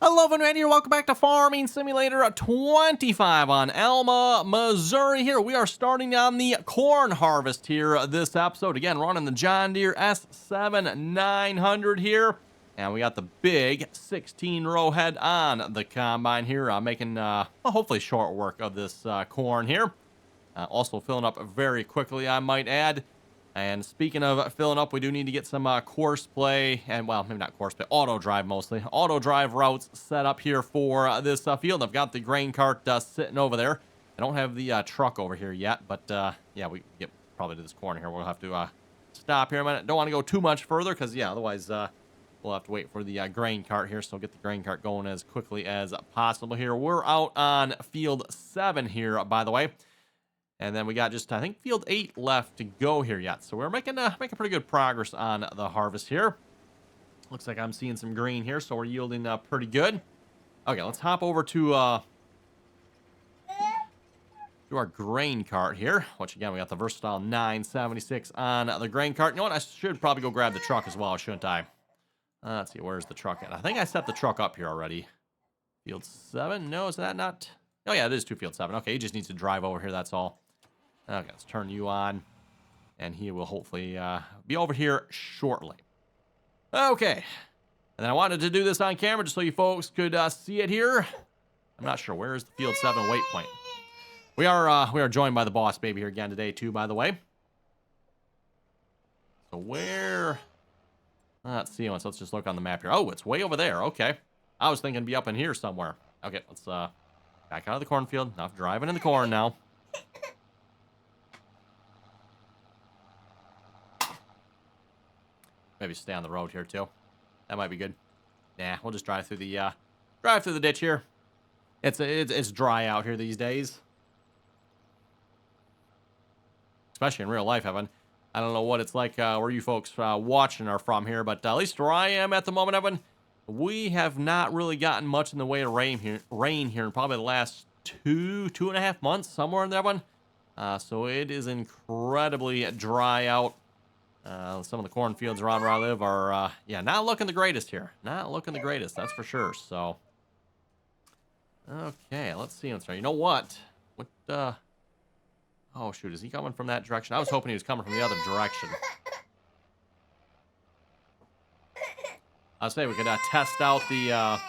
Hello, everyone here. Welcome back to Farming Simulator 25 on Alma, Missouri. Here we are starting on the corn harvest here this episode. Again, running the John Deere S7 900 here. And we got the big 16-row head on the combine here, making hopefully short work of this corn here. Also filling up very quickly, I might add. And speaking of filling up, we do need to get some course play, and well, maybe not course play, auto drive mostly. Auto drive routes set up here for this field. I've got the grain cart sitting over there. I don't have the truck over here yet, but yeah, we get probably to this corner here. We'll have to stop here a minute. Don't want to go too much further because, yeah, otherwise we'll have to wait for the grain cart here. So get the grain cart going as quickly as possible here. We're out on field 7 here, by the way. And then we got just, I think, field 8 left to go here yet. So we're making pretty good progress on the harvest here. Looks like I'm seeing some green here, so we're yielding pretty good. Okay, let's hop over to our grain cart here. Which, again, we got the Versatile 976 on the grain cart. You know what? I should probably go grab the truck as well, shouldn't I? Let's see, where's the truck at? I think I set the truck up here already. Field 7? No, is that not? Oh, yeah, it is to field 7. Okay, he just needs to drive over here, that's all. Okay, let's turn you on, and he will hopefully be over here shortly. Okay, and then I wanted to do this on camera just so you folks could see it here. I'm not sure, where is the field 7 waypoint? We are joined by the boss baby here again today too, by the way. So where? Let's see. Let's just look on the map here. Oh, it's way over there. Okay, I was thinking it'd be up in here somewhere. Okay, let's back out of the cornfield. Enough driving in the corn now. Maybe stay on the road here too. That might be good. Nah, we'll just drive through the ditch here. It's dry out here these days, especially in real life, Evan. I don't know what it's like where you folks watching are from here, but at least where I am at the moment, Evan, we have not really gotten much in the way of rain here in probably the last two and a half months, somewhere in there, Evan. So it is incredibly dry out. Some of the cornfields around where I live are, yeah, not looking the greatest here. Not looking the greatest, that's for sure. So, okay, let's see. You know what? Oh, shoot, is he coming from that direction? I was hoping he was coming from the other direction. I'd say we could test out the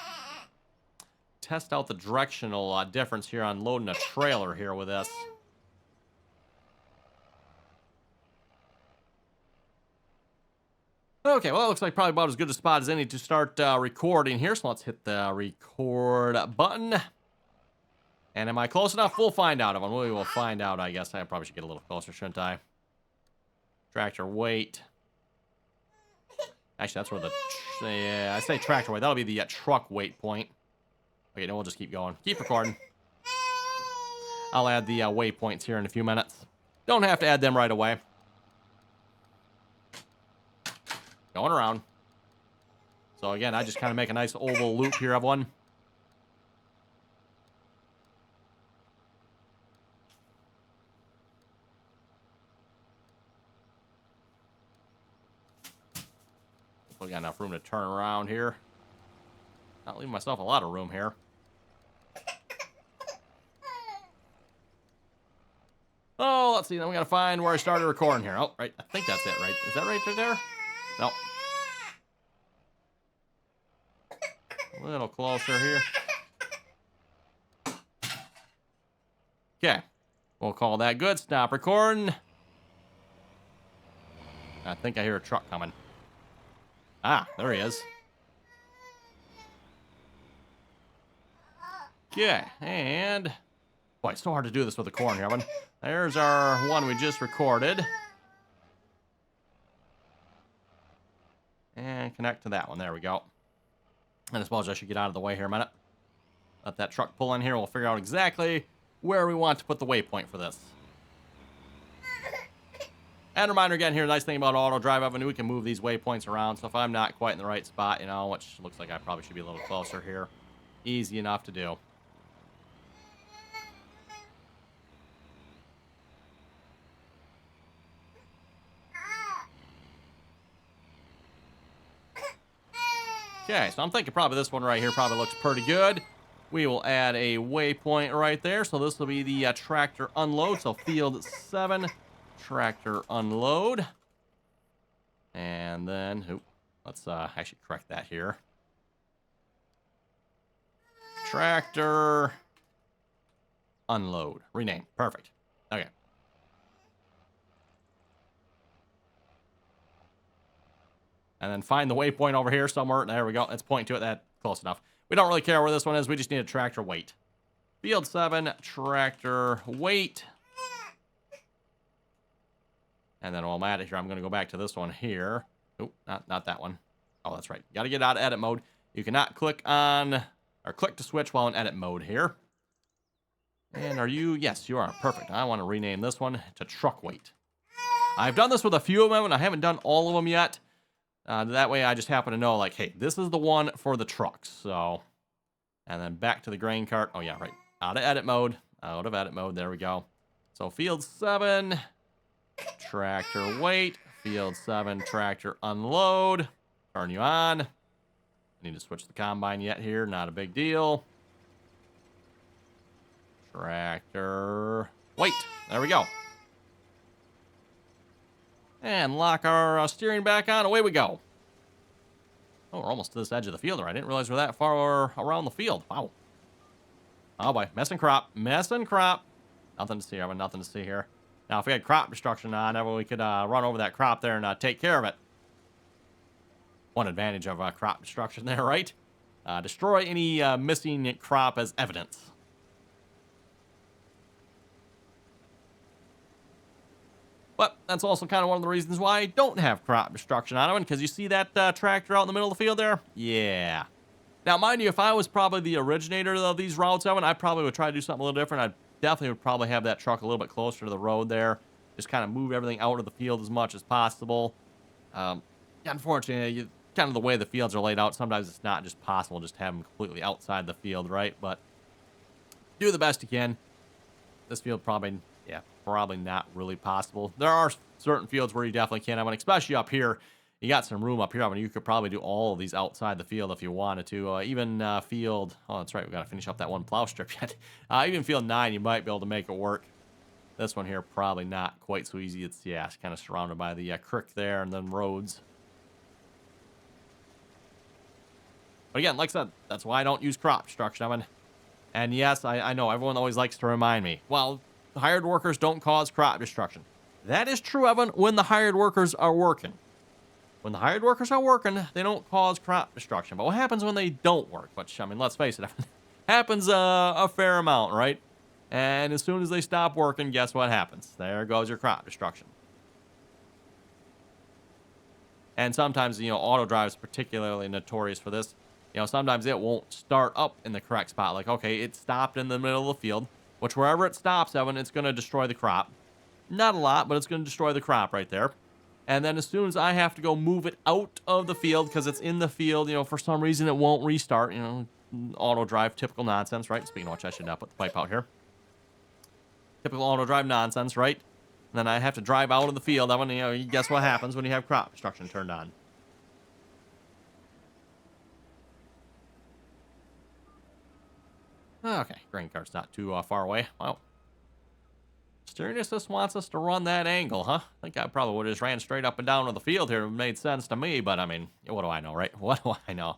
directional difference here on loading a trailer here with this. Okay, well, it looks like probably about as good a spot as any to start recording here. So let's hit the record button. And am I close enough? We'll find out. We will find out, I guess. I probably should get a little closer, shouldn't I? Tractor weight. Actually, that's where I say tractor weight. That'll be the truck weight point. Okay, no, we'll just keep going. Keep recording. I'll add the waypoints here in a few minutes. Don't have to add them right away. Going around. So again, I just kind of make a nice oval loop here, everyone. We got enough room to turn around here. Not leaving myself a lot of room here. Oh, let's see. Then we gotta find where I started recording here. Oh, right. I think that's it, right? Is that right there? No. A little closer here. Okay. We'll call that good. Stop recording. I think I hear a truck coming. Ah, there he is. Okay, and... Boy, it's so hard to do this with the corn here, everyone. There's our one we just recorded. And connect to that one. There we go. And I suppose I should get out of the way here a minute. Let that truck pull in here. We'll figure out exactly where we want to put the waypoint for this. And reminder again here, nice thing about auto drive, Evan, we can move these waypoints around. So if I'm not quite in the right spot, you know, which looks like I probably should be a little closer here. Easy enough to do. Okay, so I'm thinking probably this one right here probably looks pretty good. We will add a waypoint right there. So this will be the tractor unload. So field 7, tractor unload. And then, let's actually correct that here. Tractor unload. Rename. Perfect. Okay. And then find the waypoint over here somewhere. There we go. Let's point to it. That's close enough. We don't really care where this one is. We just need a tractor weight. Field 7, tractor weight. And then while I'm at it here, I'm going to go back to this one here. Oh, not that one. Oh, that's right. Got to get out of edit mode. You cannot click on or click to switch while in edit mode here. And are you? Yes, you are. Perfect. I want to rename this one to truck weight. I've done this with a few of them, and I haven't done all of them yet. That way I just happen to know, like, hey, this is the one for the trucks. So, and then back to the grain cart. Oh, yeah, right. Out of edit mode. Out of edit mode. There we go. So field 7, tractor weight. Field 7, tractor unload. Turn you on. Need to switch the combine yet here. Not a big deal. Tractor weight. There we go. And lock our steering back on. Away we go. Oh, we're almost to this edge of the field. I didn't realize we're that far around the field. Wow. Oh, boy. Messing crop. Messing crop. Nothing to see here. Nothing to see here. Now, if we had crop destruction on, we could run over that crop there and take care of it. One advantage of crop destruction there, right? Destroy any missing crop as evidence. But that's also kind of one of the reasons why I don't have crop destruction on it, because you see that tractor out in the middle of the field there? Yeah. Now, mind you, if I was probably the originator of these routes, Evan, I probably would try to do something a little different. I definitely would probably have that truck a little bit closer to the road there. Just kind of move everything out of the field as much as possible. Unfortunately, kind of the way the fields are laid out, sometimes it's not just possible just to have them completely outside the field, right? But do the best you can. This field probably not really possible. There are certain fields where you definitely can have one, especially up here. You got some room up here. I mean, you could probably do all of these outside the field if you wanted to. Even field, oh, that's right, we got to finish up that one plow strip yet. Even field 9, you might be able to make it work. This one here, probably not quite so easy. It's kind of surrounded by the creek there and then roads. But again, like I said, that's why I don't use crop destruction. And yes, I know everyone always likes to remind me, well, the hired workers don't cause crop destruction. That is true, Evan, when the hired workers are working. When the hired workers are working, they don't cause crop destruction. But what happens when they don't work? Which, I mean, let's face it, happens a fair amount, right? And as soon as they stop working, guess what happens? There goes your crop destruction. And sometimes, auto drive is particularly notorious for this. Sometimes it won't start up in the correct spot. Like, okay, it stopped in the middle of the field, which wherever it stops, Evan, it's going to destroy the crop. Not a lot, but it's going to destroy the crop right there. And then as soon as I have to go move it out of the field because it's in the field, for some reason it won't restart. Auto drive, typical nonsense, right? Speaking of which, I should put the pipe out here. Typical auto drive nonsense, right? And then I have to drive out of the field. Evan, guess what happens when you have crop destruction turned on? Okay, grain cart's not too far away. Well, steering assist wants us to run that angle, huh? I think I probably would have just ran straight up and down with the field here. It made sense to me, but I mean, what do I know, right? What do I know?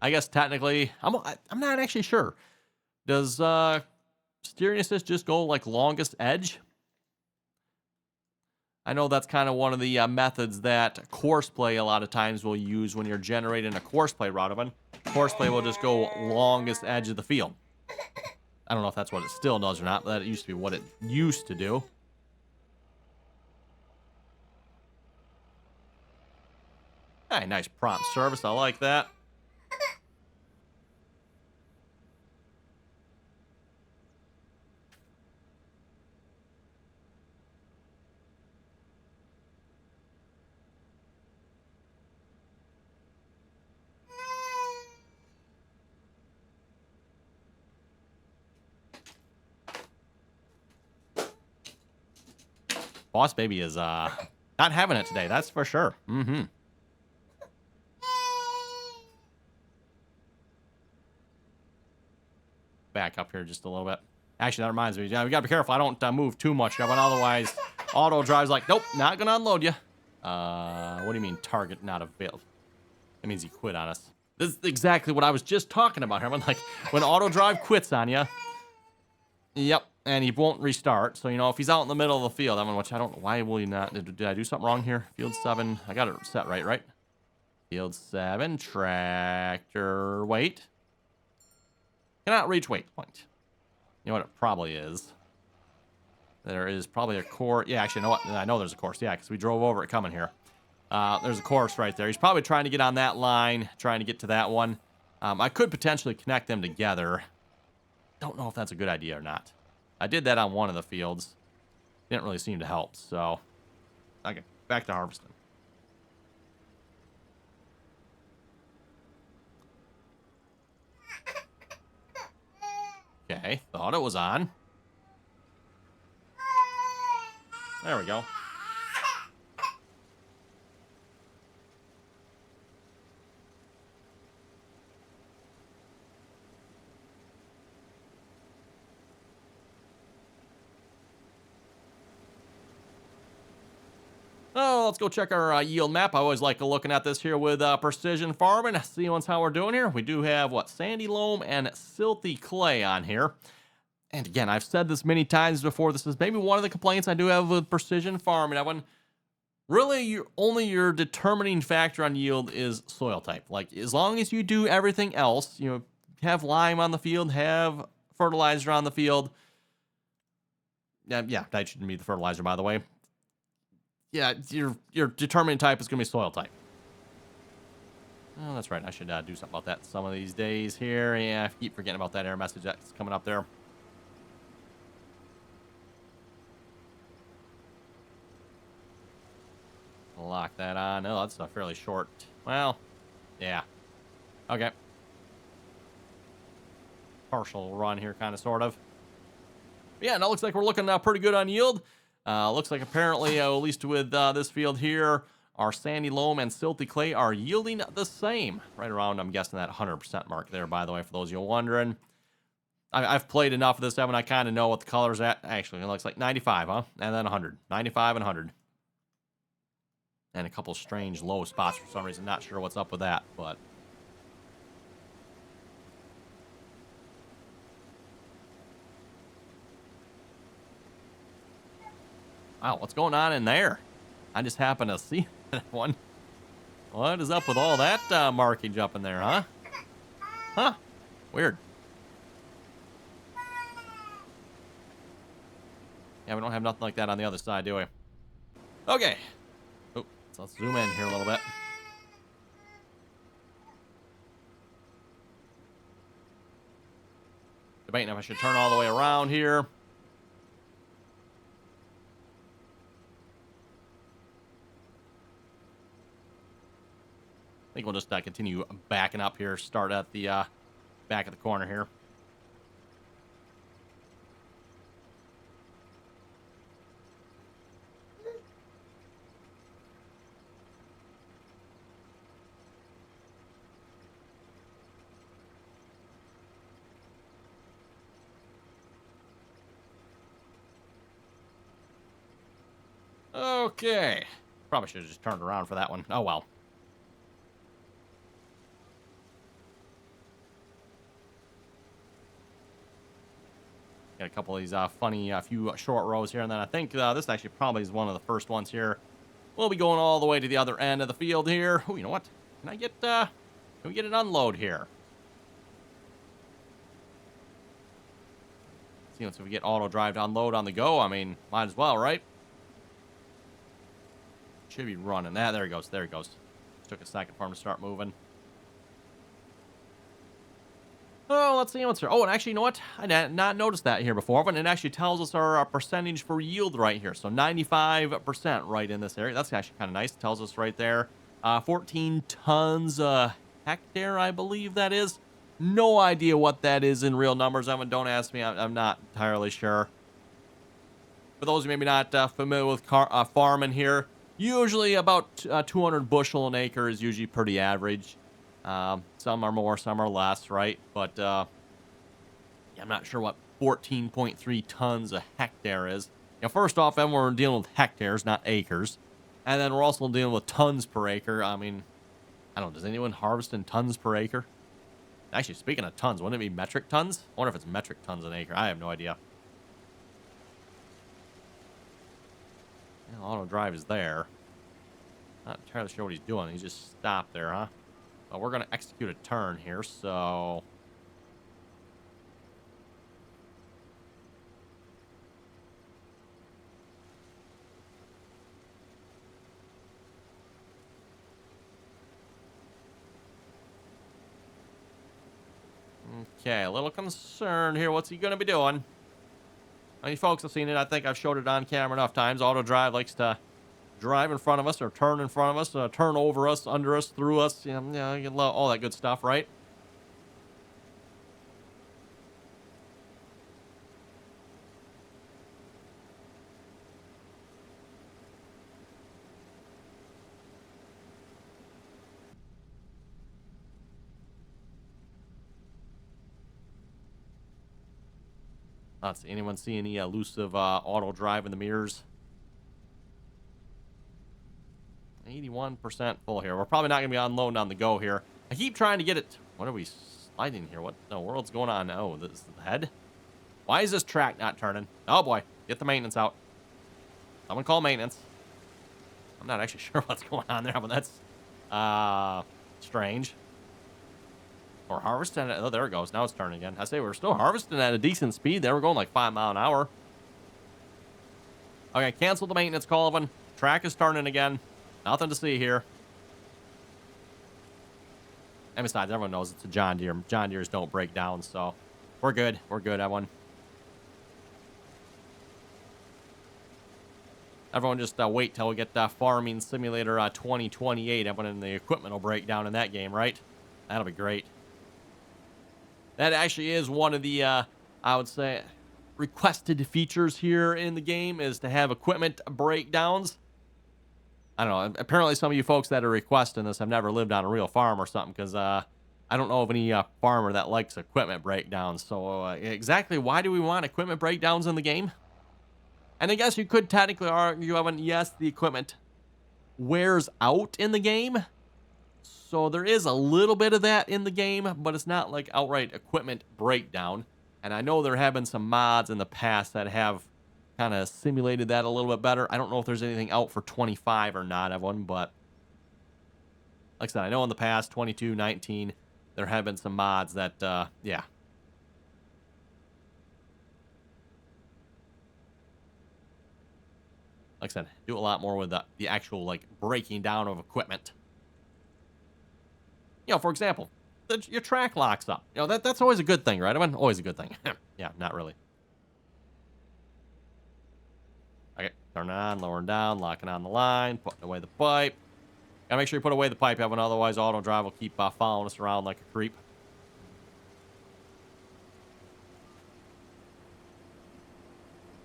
I guess technically, I'm not actually sure. Does steering assist just go like longest edge? I know that's kind of one of the methods that courseplay a lot of times will use when you're generating a courseplay route of it. Courseplay will just go longest edge of the field. I don't know if that's what it still does or not, but that used to be what it used to do. Hey, nice prompt service. I like that. Boss Baby is not having it today, that's for sure. back up here just a little bit. Actually, that reminds me. Yeah, we got to be careful. I don't move too much, but otherwise, auto drive's like, nope, not going to unload you. What do you mean target not available? That means he quit on us. This is exactly what I was just talking about here. Like, when auto drive quits on you, yep, and he won't restart. So, you know, if he's out in the middle of the field, I mean, which I don't know, why will he not? Did I do something wrong here? Field 7, I got it set right? Field 7, tractor, wait. Cannot reach wait point. You know what it probably is? There is probably a course. Yeah, actually, you know what? I know there's a course. Yeah, because we drove over it coming here. There's a course right there. He's probably trying to get on that line, trying to get to that one. I could potentially connect them together. Don't know if that's a good idea or not. I did that on one of the fields. Didn't really seem to help, so... Okay, back to harvesting. Okay, thought it was on. There we go. Oh, let's go check our yield map. I always like looking at this here with precision farming, seeing how we're doing here. We do have, what, sandy loam and silty clay on here. And again, I've said this many times before. This is maybe one of the complaints I do have with precision farming. When really, your determining factor on yield is soil type. Like, as long as you do everything else, you know, have lime on the field, have fertilizer on the field. Yeah, nitrogen would be the fertilizer, by the way. Yeah, your determining type is going to be soil type. Oh, that's right. I should do something about that some of these days here. Yeah, I keep forgetting about that error message that's coming up there. Lock that on. Oh, that's a fairly short. Well, yeah. Okay. Partial run here, kind of, sort of. Yeah, no, looks like we're looking pretty good on yield. Looks like apparently, at least with this field here, our sandy loam and silty clay are yielding the same. Right around, I'm guessing, that 100% mark there, by the way, for those of you wondering. I've played enough of this, Evan. I kind of know what the color's at. Actually, it looks like 95, huh? And then 100. 95 and 100. And a couple strange low spots for some reason. Not sure what's up with that, but... Wow, what's going on in there? I just happened to see that one. What is up with all that markage up in there, huh? Huh. Weird. Yeah, we don't have nothing like that on the other side, do we? Okay. Oh, so let's zoom in here a little bit. Debating if I should turn all the way around here. I think we'll just continue backing up here. Start at the back of the corner here. Okay. Probably should have just turned around for that one. Oh, well. Got a couple of these funny few short rows here, and then I think this actually probably is one of the first ones here. We'll be going all the way to the other end of the field here. Oh, you know what? Can I get, can we get an unload here? See, once we get auto drive to unload on the go, I mean, might as well, right? Should be running that. There he goes. There he goes. Took a second for him to start moving. Oh, let's see what's here. Oh, and actually, you know what? I did not noticed that here before, but it actually tells us our percentage for yield right here. So 95% right in this area. That's actually kind of nice. It tells us right there. 14 tons a hectare, I believe that is. No idea what that is in real numbers. Evan, don't ask me. I'm not entirely sure. For those who maybe not familiar with farming here, usually about 200 bushel an acre is usually pretty average. Some are more, some are less, right? But Yeah, I'm not sure what 14.3 tons a hectare is. First off, then we're dealing with hectares, not acres. And then we're also dealing with tons per acre. I mean, I don't know, does anyone harvest in tons per acre? Actually, speaking of tons, wouldn't it be metric tons? I wonder if it's metric tons an acre. I have no idea. Yeah, auto drive is there. Not entirely sure what he's doing. He's just stopped there, huh? Well, we're going to execute a turn here, so... Okay, a little concerned here. What's he going to be doing? I mean, folks have seen it. I think I've showed it on camera enough times. Auto drive likes to drive in front of us or turn in front of us, turn over us, under us, through us. All that good stuff, right? Let's see. Anyone see any elusive auto drive in the mirrors? 81% full here. We're probably not going to be unloading on the go here. I keep trying to get it. What are we sliding here? What in the world's going on? Oh, this is the head? Why is this track not turning? Oh, boy. Get the maintenance out. Someone call maintenance. I'm not actually sure what's going on there, but that's strange. We're harvesting it. Oh, there it goes. Now it's turning again. I say we're still harvesting at a decent speed there. We're going like 5 miles an hour. Okay, cancel the maintenance, Colvin. Track is turning again. Nothing to see here. And besides, everyone knows it's a John Deere. John Deeres don't break down, so we're good. We're good, everyone. Everyone just wait till we get Farming Simulator 2028. Everyone in the equipment will break down in that game, right? That'll be great. That actually is one of the, I would say, requested features here in the game is to have equipment breakdowns. I don't know. Apparently, some of you folks that are requesting this have never lived on a real farm or something, because I don't know of any farmer that likes equipment breakdowns. So exactly why do we want equipment breakdowns in the game? And I guess you could technically argue, Evan, yes, the equipment wears out in the game. So there is a little bit of that in the game, but it's not like outright equipment breakdown. And I know there have been some mods in the past that have kind of simulated that a little bit better. I don't know if there's anything out for 25 or not, everyone, but like I said, I know in the past, 22, 19, there have been some mods that, yeah. Like I said, do a lot more with the actual, like, breaking down of equipment. For example, your track locks up. That's always a good thing, right? I mean, always a good thing. Yeah, not really. Okay, turn it on, lowering down, locking on the line, putting away the pipe. Gotta make sure you put away the pipe, Evan, otherwise auto drive will keep following us around like a creep.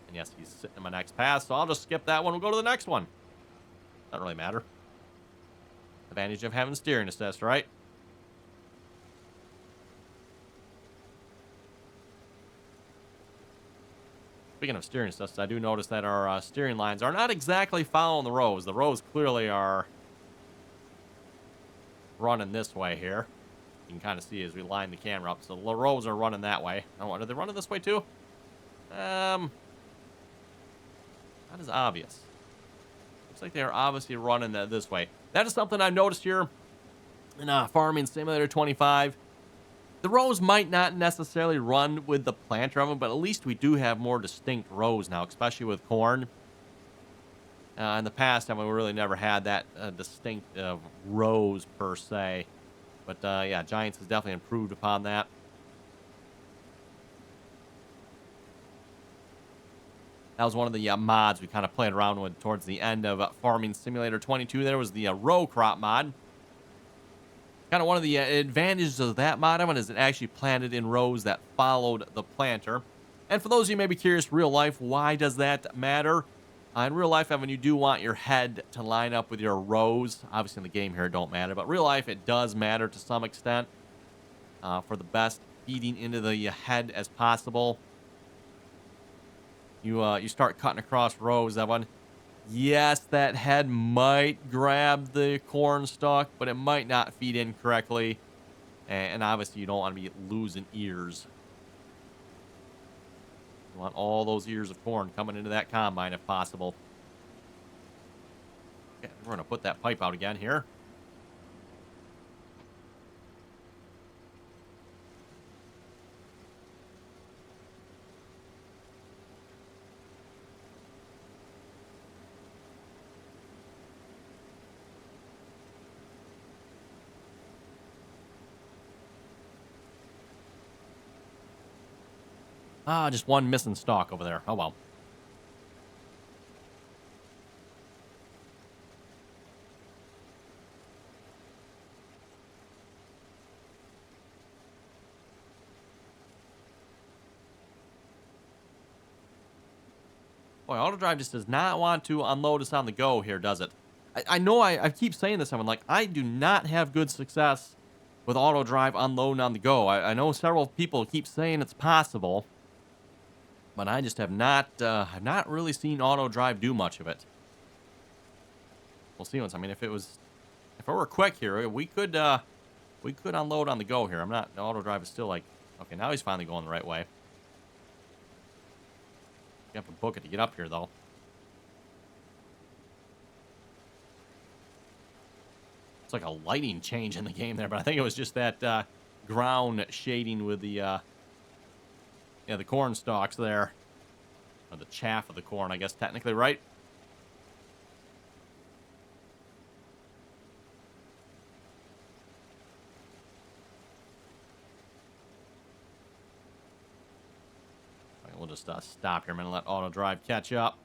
And yes, he's sitting in my next pass, so I'll just skip that one. We'll go to the next one. Doesn't really matter. Advantage of having steering assist, right? Speaking of steering assist, I do notice that our steering lines are not exactly following the rows. The rows clearly are running this way here. You can kind of see as we line the camera up. So the rows are running that way. Oh, are they running this way too? Not as obvious. Looks like they are obviously running this way. That is something I've noticed here in Farming Simulator 25. The rows might not necessarily run with the planter of them, but at least we do have more distinct rows now, especially with corn. In the past, I mean, we really never had that distinct rows per se. But yeah, Giants has definitely improved upon that. That was one of the mods we kind of played around with towards the end of Farming Simulator 22. There was the row crop mod. Kind of one of the advantages of that mod, Evan, is it actually planted in rows that followed the planter. And for those of you who may be curious, real life, why does that matter? In real life, Evan, you do want your head to line up with your rows. Obviously, in the game here, it don't matter. But real life, it does matter to some extent for the best feeding into the head as possible. You start cutting across rows of one. Yes, that head might grab the corn stalk, but it might not feed in correctly. And obviously, you don't want to be losing ears. You want all those ears of corn coming into that combine if possible. Okay, we're going to put that pipe out again here. Ah, just one missing stalk over there. Oh, well. Boy, auto drive just does not want to unload us on the go here, does it? I know I keep saying this. I'm like, I do not have good success with auto drive unloading on the go. I know several people keep saying it's possible, but I just have not really seen auto drive do much of it. We'll see once. I mean, if it were quick here, we could unload on the go here. The auto drive is still like, okay, now he's finally going the right way. You have to book it to get up here, though. It's like a lighting change in the game there, but I think it was just that ground shading with the corn stalks there. Or the chaff of the corn, I guess, technically, right? Okay, we'll just stop here a minute and let auto drive catch up.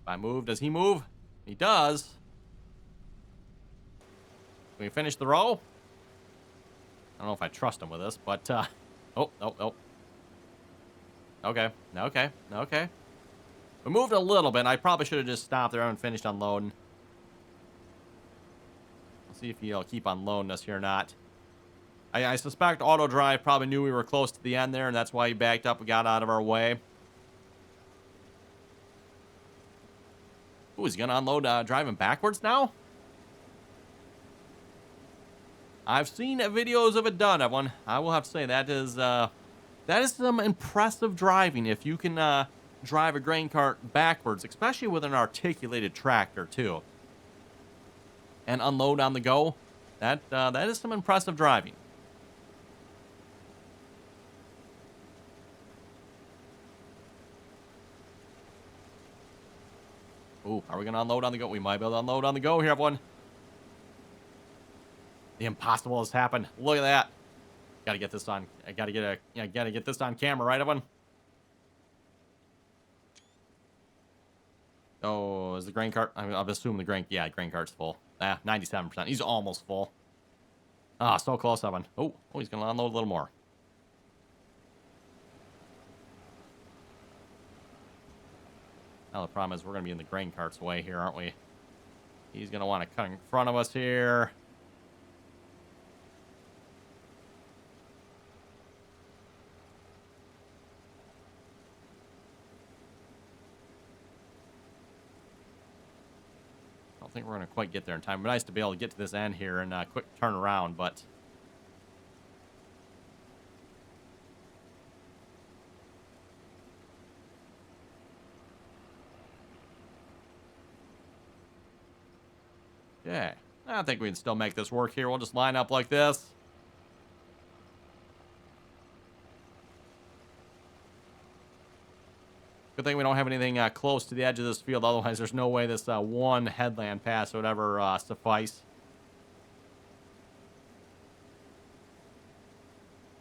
I move. Does he move? He does. Can we finish the row? I don't know if I trust him with this, but oh. Okay. We moved a little bit. I probably should have just stopped there and finished unloading. We'll see if he'll keep unloading us here or not. I suspect auto drive probably knew we were close to the end there, and that's why he backed up and got out of our way. Ooh, he's going to unload driving backwards now? I've seen videos of it done, everyone. I will have to say that is some impressive driving if you can drive a grain cart backwards, especially with an articulated tractor, too. And unload on the go. That is some impressive driving. Ooh, are we going to unload on the go? We might be able to unload on the go here, everyone. The impossible has happened. Look at that. Got to get this on. I got to get this on camera, right, everyone? Oh, is the grain cart? I'll assume the grain cart's full. 97%. He's almost full. Ah, so close, everyone. Oh, he's going to unload a little more. Now the problem is we're going to be in the grain cart's way here, aren't we? He's going to want to cut in front of us here. I don't think we're going to quite get there in time. It'd be nice to be able to get to this end here and quick turn around, but... yeah, I think we can still make this work here. We'll just line up like this. Good thing we don't have anything close to the edge of this field. Otherwise, there's no way this one headland pass would ever suffice.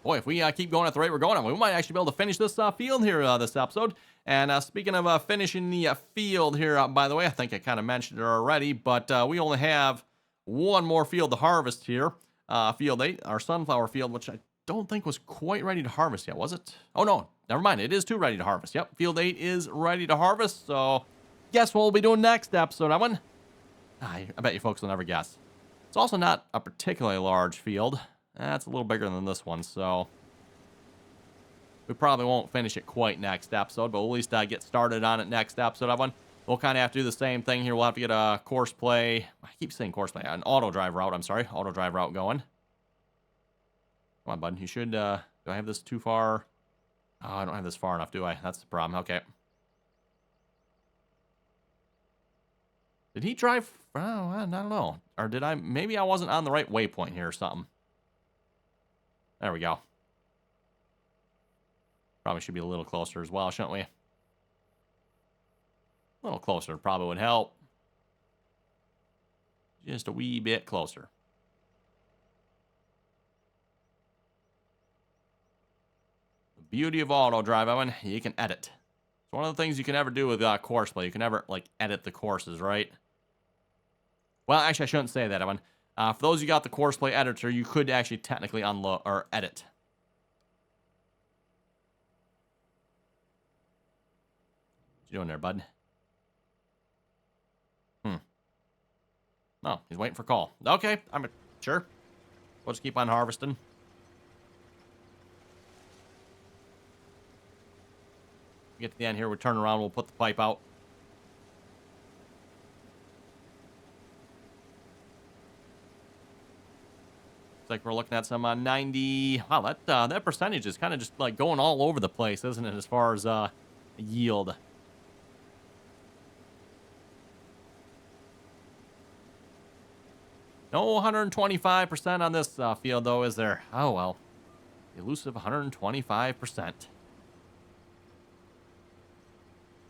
Boy, if we keep going at the rate we're going, we might actually be able to finish this field here this episode. And speaking of finishing the field here, by the way, I think I kind of mentioned it already, but we only have one more field to harvest here. Field 8, our sunflower field, which I don't think was quite ready to harvest yet, was it? Oh, no. Never mind. It is too ready to harvest. Yep. Field 8 is ready to harvest. So guess what we'll be doing next episode, Evan? I bet you folks will never guess. It's also not a particularly large field. That's a little bigger than this one, so we probably won't finish it quite next episode, but we'll at least get started on it next episode, Evan. We'll kind of have to do the same thing here. We'll have to get a course play. I keep saying course play. An auto drive route. I'm sorry. Auto drive route going. Come on, bud. You should... do I have this too far? Oh, I don't have this far enough, do I? That's the problem. Okay. Did he drive? Oh, I don't know. Or did I? Maybe I wasn't on the right waypoint here or something. There we go. Probably should be a little closer as well, shouldn't we? A little closer probably would help. Just a wee bit closer. The beauty of auto drive, Evan, you can edit. It's one of the things you can never do with course play. You can never, like, edit the courses, right? Well, actually, I shouldn't say that, Evan. For those who got the course play editor, you could actually technically unload or edit. What you doing there, bud? Oh, he's waiting for call. Okay, I'm sure. We'll just keep on harvesting. Get to the end here, we'll turn around, we'll put the pipe out. Looks like we're looking at some 90. Wow, that percentage is kind of just like going all over the place, isn't it, as far as yield? No 125% on this field, though, is there? Oh, well. Elusive 125%.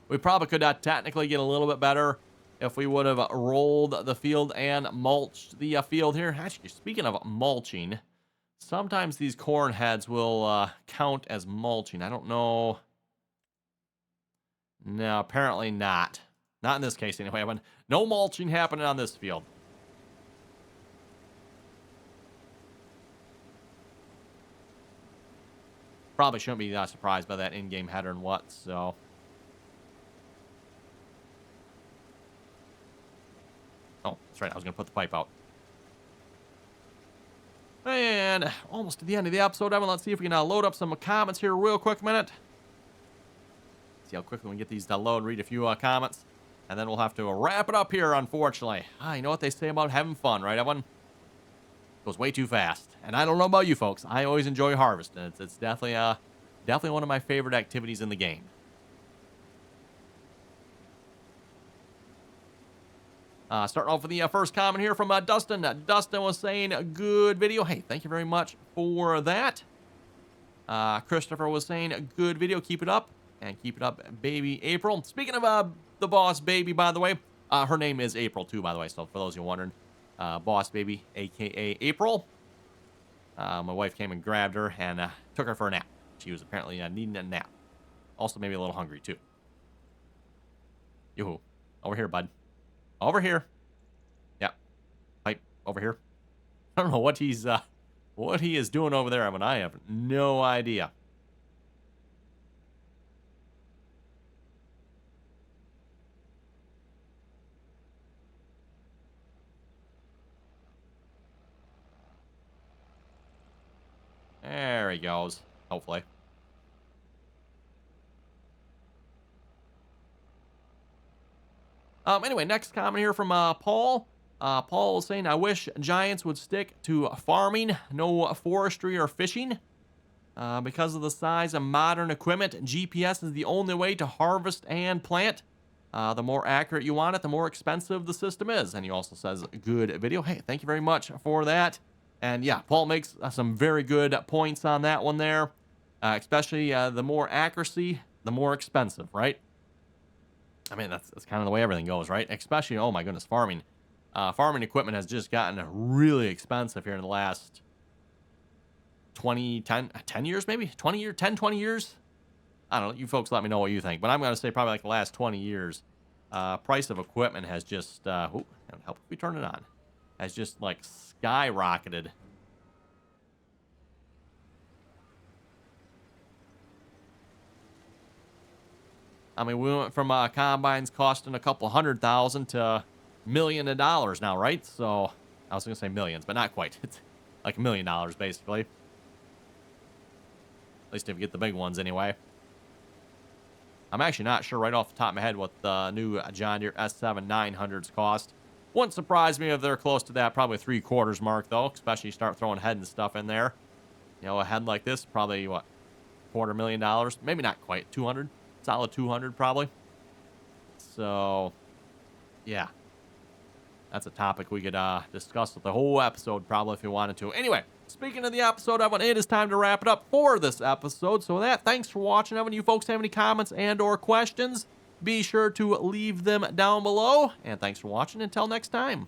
We probably could technically get a little bit better if we would have rolled the field and mulched the field here. Actually, speaking of mulching, sometimes these corn heads will count as mulching. I don't know. No, apparently not. Not in this case, anyway. But no mulching happening on this field. Probably shouldn't be surprised by that in-game header and what, so. Oh, that's right. I was going to put the pipe out. And almost to the end of the episode, Evan. Let's see if we can load up some comments here real quick minute. See how quickly we can get these to load, read a few comments. And then we'll have to wrap it up here, unfortunately. You know what they say about having fun, right, Evan? Goes way too fast. And I don't know about you folks. I always enjoy harvesting. It's definitely one of my favorite activities in the game. Starting off with the first comment here from Dustin. Dustin was saying, good video. Hey, thank you very much for that. Christopher was saying, good video. Keep it up. And keep it up, baby April. Speaking of the boss baby, by the way, her name is April, too, by the way. So for those who are wondering, boss baby, a.k.a. April. My wife came and grabbed her and took her for a nap. She was apparently needing a nap. Also maybe a little hungry, too. Yoo-hoo. Over here, bud. Over here. Yep. Pipe over here. I don't know what he is doing over there. I mean, I have no idea. There he goes. Hopefully. Anyway, next comment here from Paul. Paul is saying, I wish Giants would stick to farming, no forestry or fishing. Because of the size of modern equipment, GPS is the only way to harvest and plant. The more accurate you want it, the more expensive the system is. And he also says, good video. Hey, thank you very much for that. And yeah, Paul makes some very good points on that one there. Especially the more accuracy, the more expensive, right? I mean, that's kind of the way everything goes, right? Especially, oh my goodness, farming. Farming equipment has just gotten really expensive here in the last 10 years maybe? 10, 20 years? I don't know. You folks let me know what you think. But I'm going to say probably like the last 20 years. Price of equipment has just, help if we turn it on. Has just like skyrocketed. I mean, we went from combines costing a couple $100,000 to $1 million now, right? So I was gonna say millions, but not quite. It's like $1 million basically. At least if you get the big ones anyway. I'm actually not sure right off the top of my head what the new John Deere S7 900s cost. Wouldn't surprise me if they're close to that, probably 3/4 mark though, especially you start throwing head and stuff in there. You know, a head like this, probably what, $250,000? Maybe not quite, 200, solid 200 probably. So, yeah, that's a topic we could discuss with the whole episode probably if you wanted to. Anyway, speaking of the episode, it is time to wrap it up for this episode. So with that, thanks for watching. If you folks have any comments and or questions, be sure to leave them down below. And thanks for watching. Until next time.